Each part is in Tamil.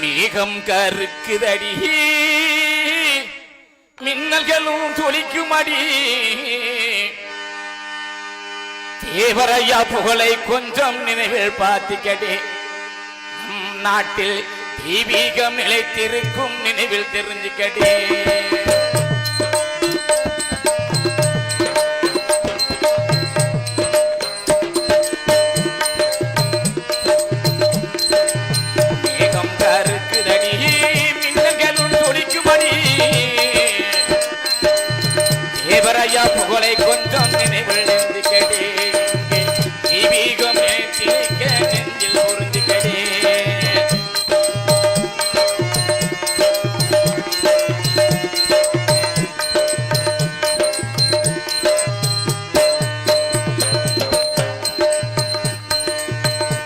மேகம் கருக்குதடி மின்னல்களும் துளிக்குமடி தேவரையா புகழை கொஞ்சம் நினைவில் பார்த்துக்கடே நம் நாட்டில் தெய்வீகம் நிலைத்திருக்கும் நினைவில் தெரிஞ்சுக்கடே புகழை கொஞ்சம் நினைவில் நெஞ்சுக்கடே தெய்வீகம் திணிக்க நெஞ்சில் உறிஞ்சுக்கடே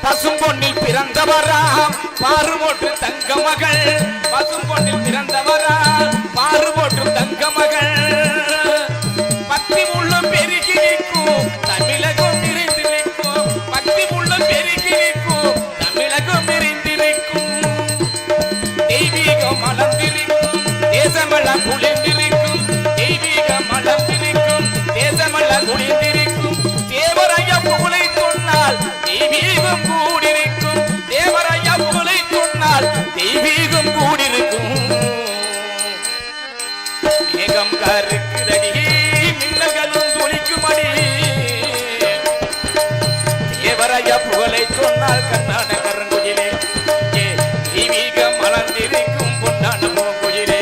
பசும் பொன்னில் பிறந்தவராம் பாறுபோட்டு தங்க மகள் பசும் பொன்னில் பிறந்தவராம் பாறுபோட்டு தங்க மகள் பக்தி உள்ளம் பெருகி நிற்கும் தமிழகம் நிறைந்திருக்கும் பக்தி உள்ளம் பெருகி நிற்கும் தமிழகம் நிறைந்திருக்கும் தெய்வீகம் மலர்ந்திருக்கும் தேசமெல்லாம் குளிர்ந்திருக்கும் தெய்வீகம் மலர்ந்திருக்கும் தேசமெல்லாம் குளிர்ந்திருக்கும் தேவரையா புகழை சொன்னால் தெய்வீகம் கூடிருக்கும் தேவரையா புகழை சொன்னால் தெய்வீகம் கூடிருக்கும் மேகம் கருக்குதடி தேவரையா புகழை சொன்னால் கண்ணான கருங்குயிலே தெய்வீகம் மலர்ந்திருக்கும் பொன்னான பூங்குயிலே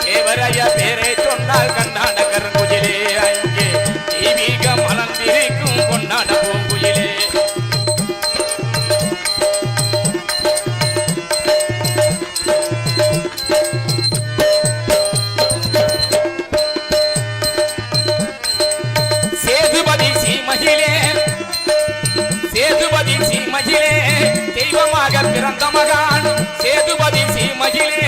தேவரையா பேரை சொன்னால் கண்ணான கருங்குயிலே அங்கே தெய்வீகம் மலர்ந்திருக்கும் பொன்னான பூங்குயிலே சேதுபதி சீமையிலே தெய்வமாக பிறந்த மகான் சேதுபதி சீமையிலே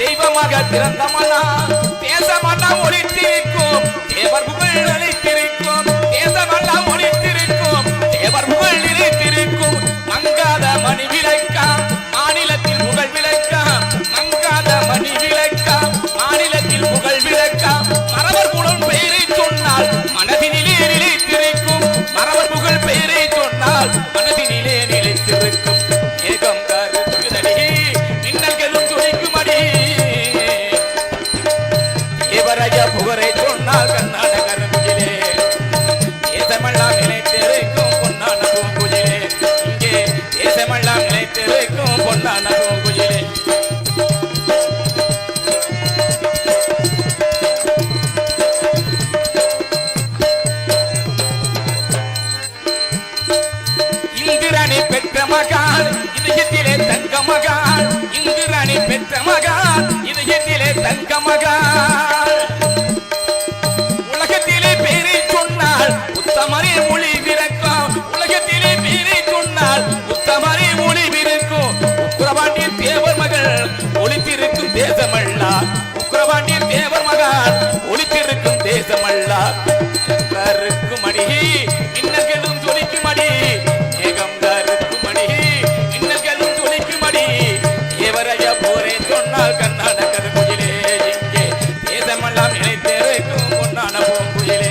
தெய்வமாக பிறந்த மகான் தேசமெல்லாம் ஒளித்திருக்கும் தேவர் புகழ் அளித்திருக்கும் தேசமெல்லாம் ஒளித்திருக்கும் தேவர் புகழ் நிலைத்திருக்கும் மங்காத மணி விளக்காம் மாநிலத்தில் புகழ் விளக்காம் மங்காத மணி விளக்காம் மாநிலத்தில் புகழ் விளக்காம் மரவர் புகழ் பெயரை சொன்னால் மனதினிலே நிலைத்திருக்கும் மரவர் புகழ் பெயரை சொன்னால் மனதினிலே நிலைத்திருக்கும் ஏகம் கருக்குதடி மின்னல்களும் துளிக்குமடி தேவரையா புகழை சொன்னால் கண்ணான கருங்குயிலே தேசமெல்லாம் நிலைத்திருக்கும் பொன்னான பூங்குயிலே இங்கே தேசமெல்லாம் நிலைத்திருக்கும் பொன்னான பூங்குயிலே இந்திராணி பெற்ற மகான் இதயத்திலே தங்க மகான் இந்திராணி பெற்ற மகான் இதயத்திலே தங்க மகான் உலகத்திலே பேரை சொன்னால் உத்தமரே மொழி விரக்கும் உலகத்திலே பேரை சொன்னால் உத்தமரே மொழி விரக்கும் உக்கிரவாண்டிய தேவர் மகள் ஒளித்திருக்கும் தேசமல்லா உக்கிரவாண்டிய தேவர் மகான் ஒளித்திருக்கும் தேசமல்லா கருக்கும் அடி மின்னல்களும் துளிக்குமடி மேகம் கருக்குமடி மின்னல்களும் துளிக்குமடி தேவரையா போரே சொன்னால் கண்ணான கருங்குயிலே இங்கே தேசமெல்லாம் நினைத்திருக்கும் பொன்னான பூங்குயிலே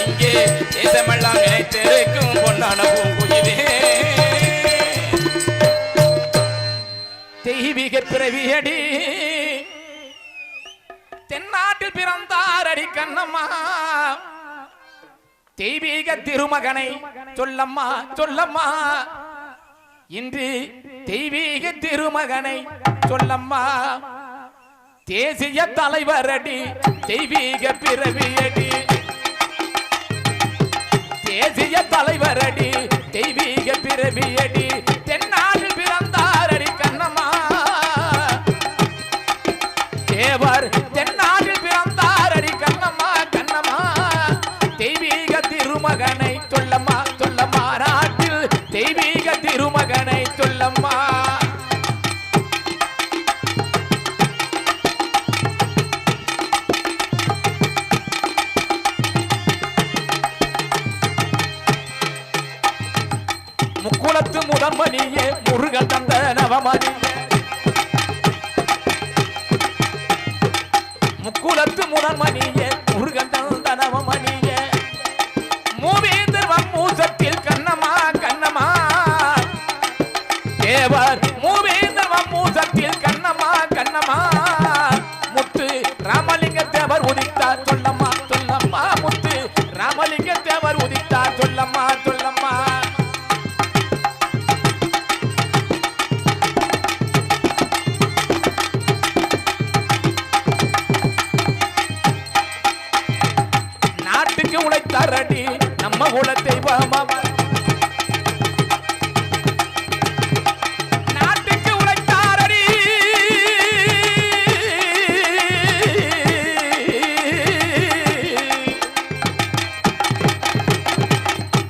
இங்கே தேசமெல்லாம் நினைத்திருக்கும் பொன்னான பூங்குயிலே தெய்வீக பிறவியடி தென்னாட்டில் பிறந்தாரடி கண்ணம்மா தெய்வீக திருமகனை சொல்லம்மா சொல்லம்மா இன்று தெய்வீக திருமகனை சொல்லம்மா தேசிய தலைவரடி தெய்வீக பிறவியடி தேசிய தலைவரடி தெய்வீக பிறவியடி தென்னாட்டில் பிறந்தாரடி கண்ணம்மா தேவர் தென்னாட்டில் பிறந்தாரடி கண்ணம்மா கண்ணம்மா தெய்வீக திருமகனை சொல்லம்மா சொல்லம்மா நாட்டில் தெய்வீக திருமகனை சொல்லம்மா முக்குளத்து முதன்மணியே முருகன் தந்த நவமணியே தந்தான் மணியே முருகன் தந்தனவ மணியே மூவேந்தர் வம்மூசத்தில் கண்ணம்மா கண்ணம்மா தேவர் மூவேந்தர் வம்மூசத்தில் கண்ணம்மா கண்ணம்மா முத்து ராமலிங்க தேவர் உதித்தார் சொல்லம்மா சொல்லம்மா முத்து ராமலிங்க தேவர் உதித்தார் சொல்லம்மா சொல்லம்மா நாட்டுக்கு உழைத்தாரடி நம்ம குல தெய்வம் நாட்டுக்கு உழைத்தாரடி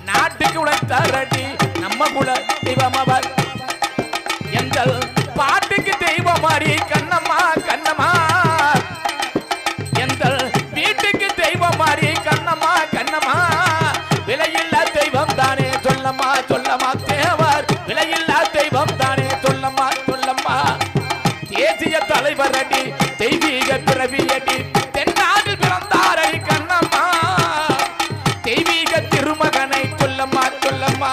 நாட்டுக்கு உழைத்தாரடி நம்ம குல தெய்வம் அவர் எங்கள் பாட்டுக்கு தெய்வம் மாறி கண்ணம்மா கண்ணம்மா எங்கள் வீட்டுக்கு தெய்வம் மாறி கண்ணம்மா கண்ணம்மா விலையில்லா தெய்வம் தானே சொல்லம்மா சொல்லம்மா தேவர் விலையில்லா தெய்வம் தானே சொல்லம்மா சொல்லம்மா தேசிய தலைவர் அடி தெய்வீக பிறவி அடி தென்னாட்டில் பிறந்தார் அடி கண்ணம்மா தெய்வீக திருமகனை சொல்லம்மா சொல்லம்மா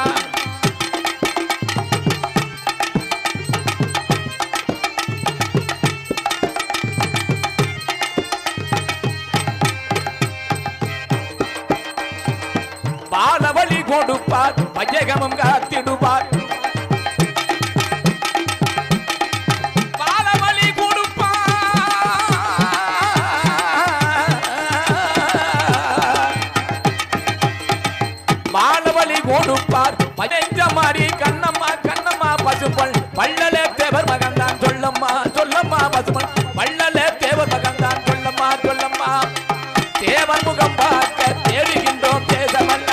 பாலவழி கொடுப்பார் பஜகமும் காத்திடுவார் பாலவழி கொடுப்பார் பாலவழி கொடுப்பார் பஜஞ்ச மாறி கண்ணம்மா கண்ணம்மா பசுபல் பள்ளலே தேவர் மகன்தான் சொல்லம்மா சொல்லம்மா பசுபல் பள்ளலே தேவர் மகன்தான் சொல்லம்மா சொல்லம்மா தேவர் முகம் பார்க்க தேடுகின்றோம் தேசமல்ல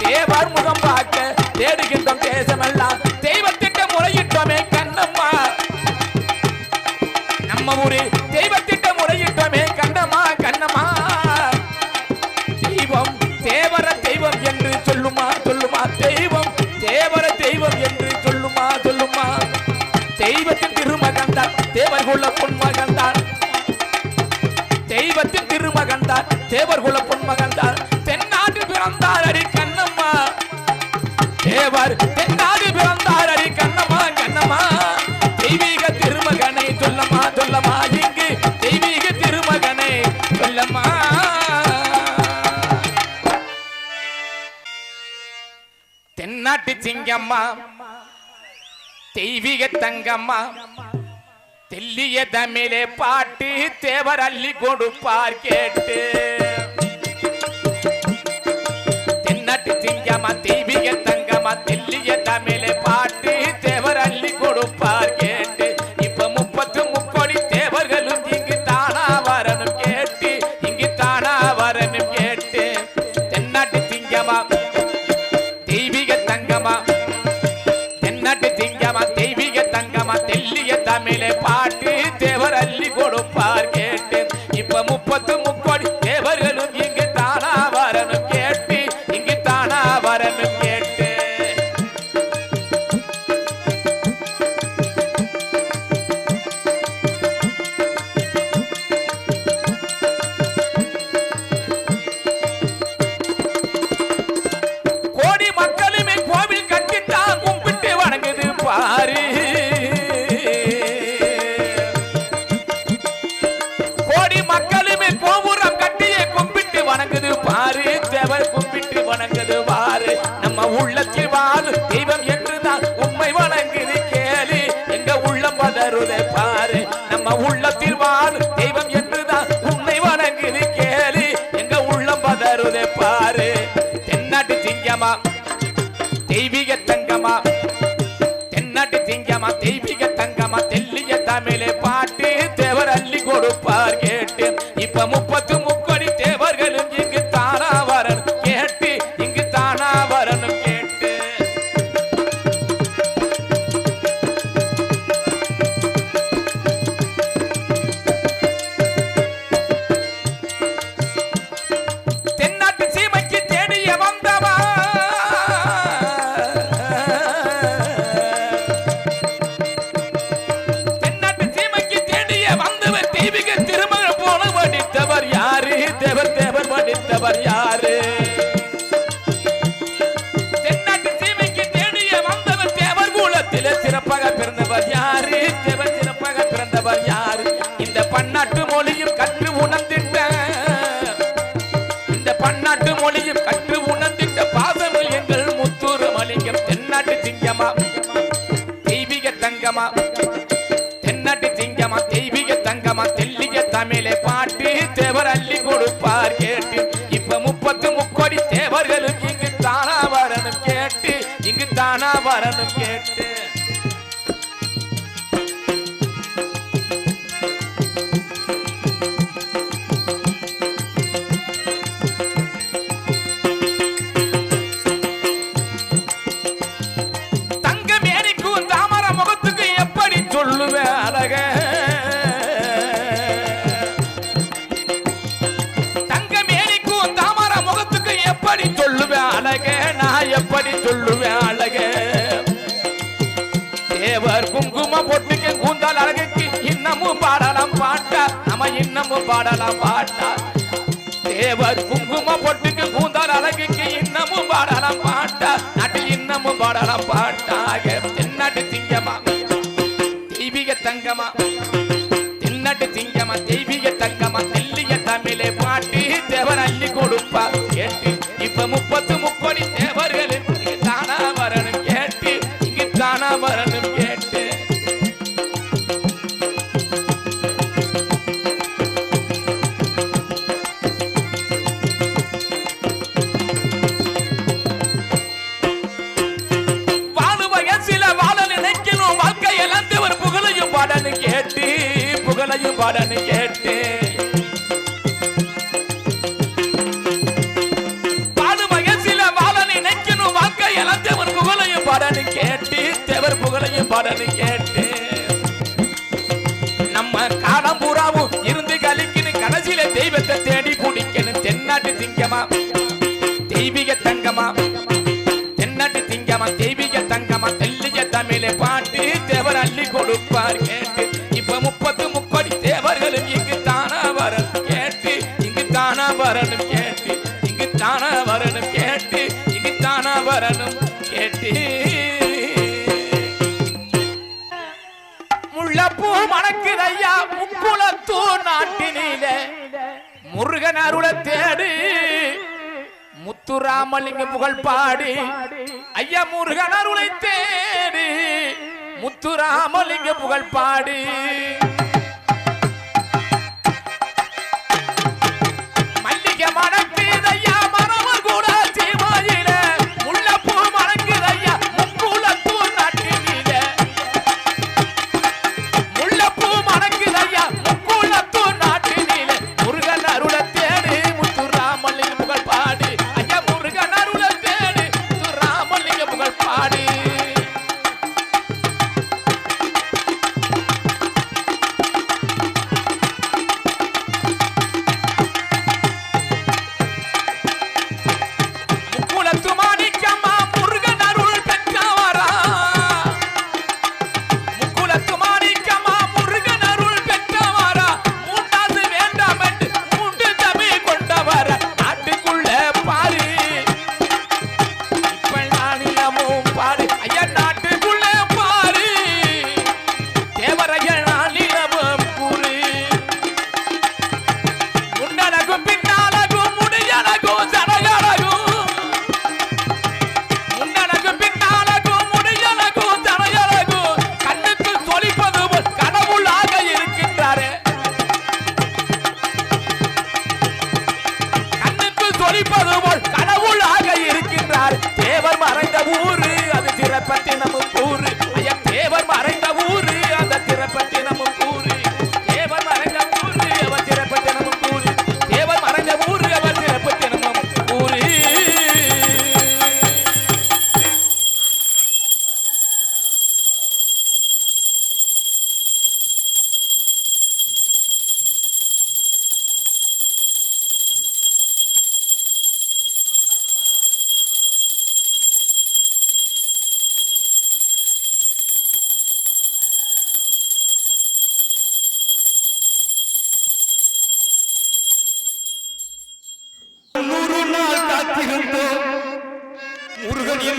தேவர் முகம் பார்க்க தேடுகின்றோம் தேசமெல்லாம் தெய்வத்திட்ட முறையிட்டோமே கண்ணம்மா நம்ம ஊரு தெய்வத்திட்ட முறையிட்டோமே கண்ணம்மா கண்ணம்மா தெய்வம் தேவர தெய்வம் என்று சொல்லுமா சொல்லுமா தெய்வம் தேவர தெய்வம் என்று சொல்லுமா சொல்லுமா தெய்வத்தின் திருமகன்தான் தேவர்குல பொன்மகன்தான் தெய்வத்தின் திருமகன்தான் தேவர்குல பொன்மகன்தான் தென்னாட்டில் பிறந்தார் அடி கண்ணம்மா தேவர் தென்னாட்டில் பிறந்தார் அடி கண்ணம்மா கண்ணம்மா தெய்வீக திருமகனை சொல்லம்மா சொல்லம்மா இங்கு தெய்வீக திருமகனை சொல்லம்மா தென்னாட்டு சிங்கம்மா தெய்வீக தங்கம்மா தெல்லிய தமிழே பாட்டு தேவர் அள்ளி கொடுப்பார் கேட்டு தென்னாட்டு சிங்கம்மா தெய்வீக தங்கம்மா தெல்லிய தமிழே பாட்டு தேவர் அள்ளி கொடுப்பார் கேட்டு இப்ப 30 முக்கோடி தேவர்களும் இங்கு தானா வரணும் கேட்டு இங்கு தானா வரணும் கேட்டு தென்னாட்டு சிங்கம்மா தெய்வீக தங்கம்மா தென்னாட்டு சிங்கம்மா தெய்வீக தங்கம்மா தெல்லிய தமிழை பாட்டு தேவர் அள்ளி கொடுப்பார் கேட்டு இப்ப 30 முக்கோடி தேவர்களும் இங்கு தானா வரணும் கேட்டு இங்கு தானா வரணும் கேட்டு கோடி மக்களுமே கோவில் கட்டித்தான் கும்பிட்டு வணங்குது பாரு கோடி மக்களுமே கோபுரம் கட்டியே கும்பிட்டு வணங்குது பாரு தேவர் கும்பிட்டு வணங்குது பாரு நம்ம உள்ளத்தில் வாழு தெய்வம் என்றுதான் உண்மை வணங்குது கேளு எங்க உள்ளம் பதறுதை பாரு நம்ம உள்ளத்தில் வாழு தெய்வம் என்றுதான் உண்மை வணங்குது கேளு எங்க உள்ளம் பதறுதை பாரு தென்னாட்டு சிங்கமா தெய்வீக தங்கமா தென்னாட்டு சிங்கமா தெய்வீக தங்கமா தெல்லிய தமிழை பாட்டு தேவர் அள்ளி கொடுப்பார் கேட்டு இப்ப 30 முக்கோடி தேவர்களும் இங்கு தானா வரணும் கேட்டு இங்கு தானா வரணும் கேட்டு தென்னாட்டு சீமைக்கு தேடிய வந்தவா தென்னாட்டு சீமை பிறந்தவர் யாரு? தென்னாட்டு சீமைக்கு தேடிய வந்தவர் தேவர் குலத்திலே சிறப்பாக பிறந்தவர் யாரு? தேவர் சிறப்பாக பிறந்தவர் யாரு? இந்த பன்னாட்டு மொழியும் கற்று உணர்ந்திட்ட, இந்த பன்னாட்டு மொழியும் கற்று உணர்ந்திட்ட பாசமில் எங்கள் முத்துராமலிங்கம் தென்னாட்டு சிங்கமா தெய்வீக தங்கமா, தென்னாட்டு சிங்கமா தெய்வீக தங்கமா, தெல்லிய தமிழை பாட்டு தேவர் அள்ளி கொடுப்பார் கேட்டு. இப்ப 30 முக்கோடி தேவர்களும் இங்கு தானா வரணும் கேட்டு, இங்கு தானா வரணும் கேட்டு. தங்கமேனிக்கும் தாமர முகத்துக்கு எப்படி சொல்லுவேன் அழக, தங்கமேனிக்கும் தாமர முகத்துக்கு எப்படி சொல்லுவேன் அழக, நான் எப்படி சொல்லுவேன் அழக. தேவர் குங்கும பொட்டுக்கு கூந்தால் அழகுக்கு இன்னமும் பாடலாம் பாட்டா, நம்ம இன்னமும் பாடலாம் பாட்டா. தேவர் குங்கும பொட்டுக்கு கூந்தால் அழகுக்கு இன்னமும் பாடலாம் பாட்டா, நாட்டில் இன்னமும் பாடலாம் பாட்டாக. தென்னாட்டு சிங்கமா தெய்வீக தங்கமா, தென்னாட்டு சிங்கமா தெய்வீக தங்கமா, தெல்லிய தமிழை பாட்டு தேவர் அள்ளி கொடுப்பா கேட்டு. இப்ப 30 முக்கோடி தேவர்கள் இங்கு தானா வரணும் கேட்டு, இங்கு தானா வரணும் கேட்டு. கேட்டு புகழையும் பாடன்னு கேட்டு, பாடுமைய சில வாழ நினைக்கணும் வாழ்க்கை எல்லாம் தேவர் புகழையும் பாடன்னு கேட்டு, தேவர் புகழையும் பாடன்னு கேட்டு. நம்ம காலம் பூராவும் இருந்து கலிக்கணும் கடைசியில தெய்வத்தை தேடி பிடிக்கணும். தென்னாட்டு சிங்கமா தெய்வீக தங்கமா, தென்னாட்டு சிங்கமா தெய்வீக தங்கமா, தெல்லிய தமிழை பாட்டு தேவர் அள்ளி கொடுப்பார் கேட்டு. இப்ப 30 முக்கோடி தேவர்களும் இங்கு தானா வரணும் கேட்டு, இங்கு தானா வரணும் கேட்டு, இங்கு தானா வரணும் கேட்டு, இங்கு தானா வரணும் கேட்டு. முள்ளப்பூ மணக்குதையா முக்குளத்தூர் நாட்டினிலே முருகன் அருளை தேடு முத்துராமலிங்க புகழ் பாடி, ஐயா முருகன் அருளை தேடி முத்துராமலிங்க புகழ் பாடி. மல்லிகை மணக்குதையா மரவர் கூட சீமையில, முள்ளப்பூ மணக்குதையா முக்குளத்தூர் நாட்டினிலே, முள்ளப்பூ மணக்குதையா முக்குளத்தூர் நாட்டினிலே முருகன் அருளை தேடி முத்துராமலிங்க புகழ் பாடி, ஐயா முருகன் அருளை தேடி முத்துராமலிங்க புகழ் பாடி.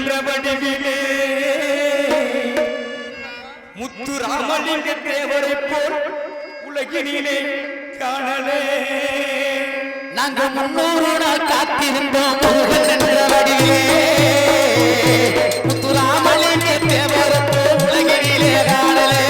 என்ற வடிவிலே முத்துராமலிங்க தேவரை போல் உலகினிலே காணலே. நாங்கள் 300 நாள் காத்திருந்தோம் முருகன் என்ற வடிவிலே முத்துராமலிங்க தேவரை போல் உலகினிலே காணலே.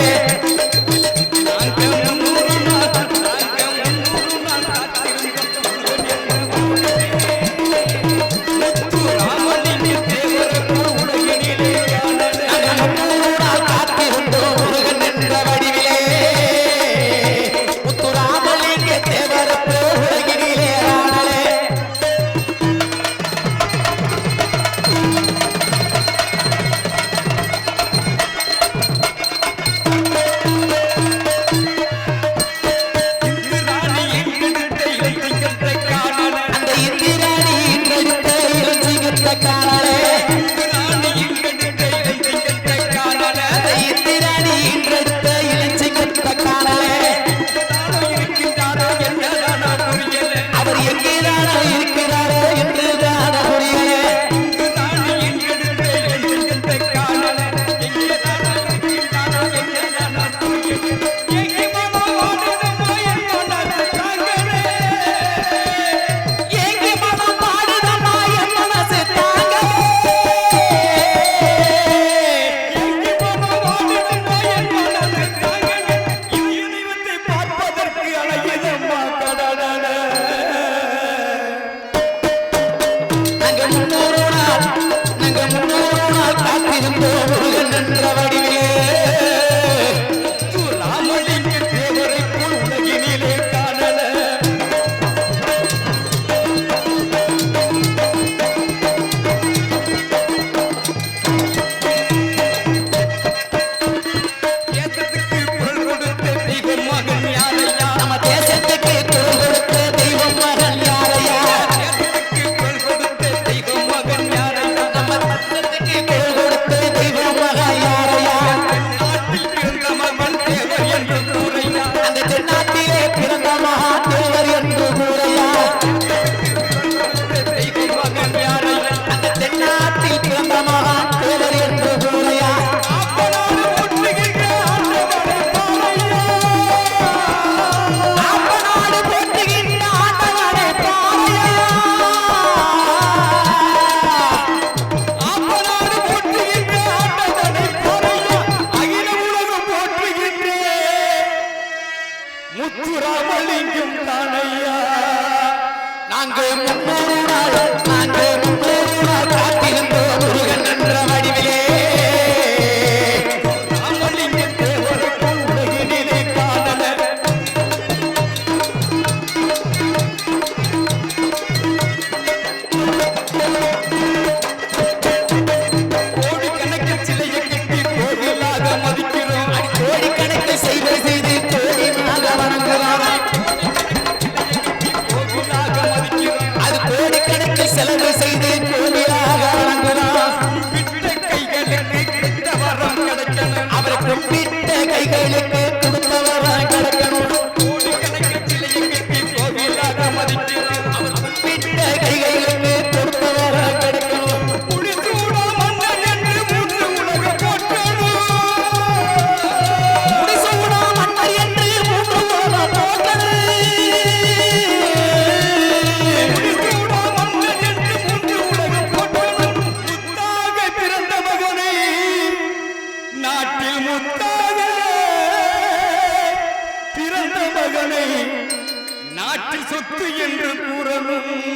நாட்டு சொத்து என்று கூறணும்